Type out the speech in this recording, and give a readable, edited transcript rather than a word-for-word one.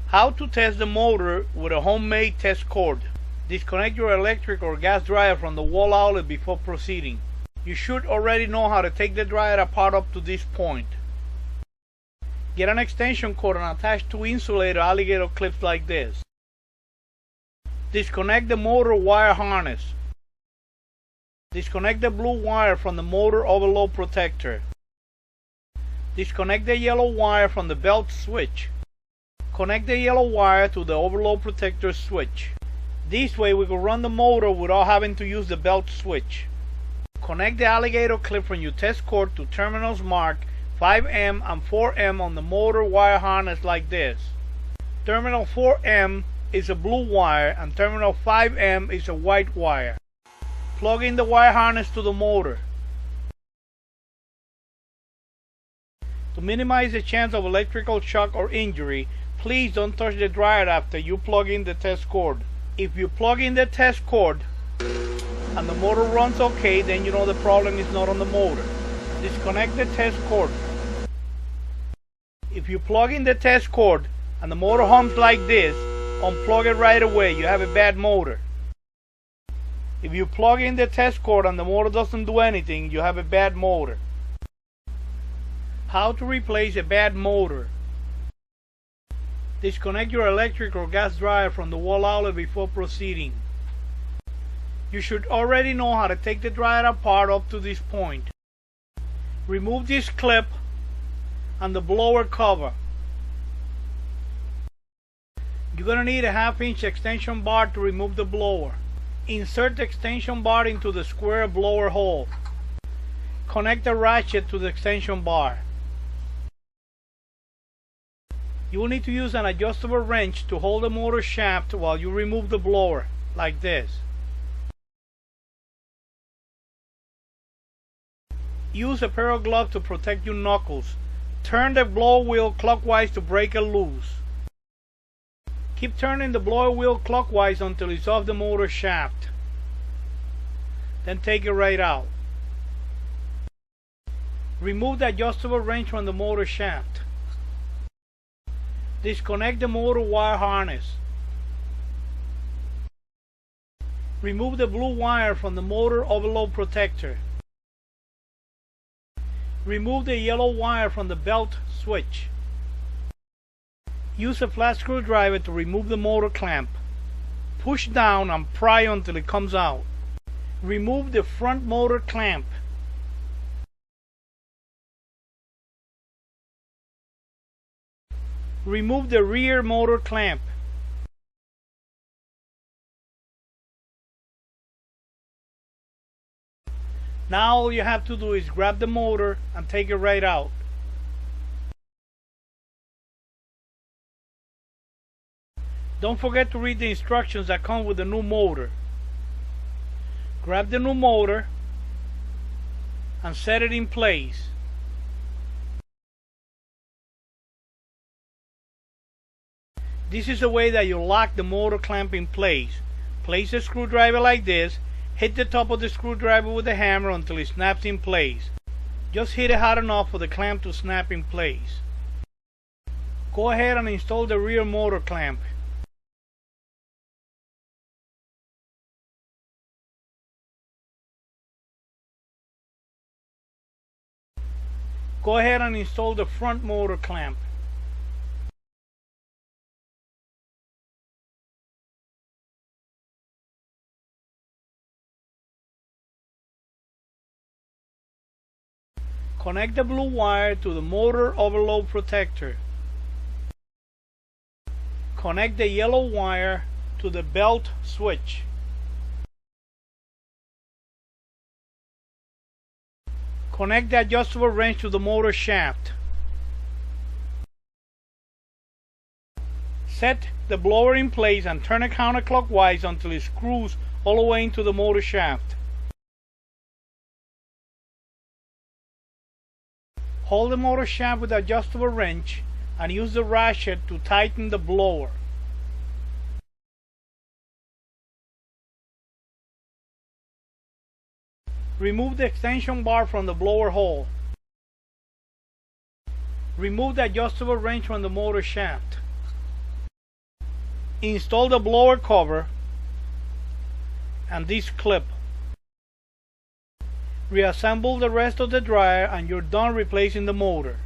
How to test the motor with a homemade test cord. Disconnect your electric or gas dryer from the wall outlet before proceeding. You should already know how to take the dryer apart up to this point. Get an extension cord and attach two insulated alligator clips like this. Disconnect the motor wire harness. Disconnect the blue wire from the motor overload protector. Disconnect the yellow wire from the belt switch. Connect the yellow wire to the overload protector switch. This way we can run the motor without having to use the belt switch. Connect the alligator clip from your test cord to terminals marked 5M and 4M on the motor wire harness like this. Terminal 4M is a blue wire and terminal 5M is a white wire. Plug in the wire harness to the motor. To minimize the chance of electrical shock or injury, please don't touch the dryer after you plug in the test cord. If you plug in the test cord and the motor runs okay, then you know the problem is not on the motor. Disconnect the test cord. If you plug in the test cord and the motor hums like this, unplug it right away. You have a bad motor. If you plug in the test cord and the motor doesn't do anything, you have a bad motor. How to replace a bad motor. Disconnect your electric or gas dryer from the wall outlet before proceeding. You should already know how to take the dryer apart up to this point. Remove this clip and the blower cover. You're going to need a 1/2-inch extension bar to remove the blower. Insert the extension bar into the square blower hole. Connect the ratchet to the extension bar. You will need to use an adjustable wrench to hold the motor shaft while you remove the blower, like this. Use a pair of gloves to protect your knuckles. Turn the blower wheel clockwise to break it loose. Keep turning the blower wheel clockwise until it's off the motor shaft. Then take it right out. Remove the adjustable wrench from the motor shaft. Disconnect the motor wire harness. Remove the blue wire from the motor overload protector. Remove the yellow wire from the belt switch. Use a flat screwdriver to remove the motor clamp. Push down and pry until it comes out. Remove the front motor clamp. Remove the rear motor clamp. Now all you have to do is grab the motor and take it right out. Don't forget to read the instructions that come with the new motor. Grab the new motor and set it in place. This is the way that you lock the motor clamp in place. Place the screwdriver like this. Hit the top of the screwdriver with a hammer until it snaps in place. Just hit it hard enough for the clamp to snap in place. Go ahead and install the rear motor clamp. Go ahead and install the front motor clamp. Connect the blue wire to the motor overload protector. Connect the yellow wire to the belt switch. Connect the adjustable wrench to the motor shaft. Set the blower in place and turn it counterclockwise until it screws all the way into the motor shaft. Hold the motor shaft with the adjustable wrench and use the ratchet to tighten the blower. Remove the extension bar from the blower hole. Remove the adjustable wrench from the motor shaft. Install the blower cover and this clip. Reassemble the rest of the dryer and you're done replacing the motor.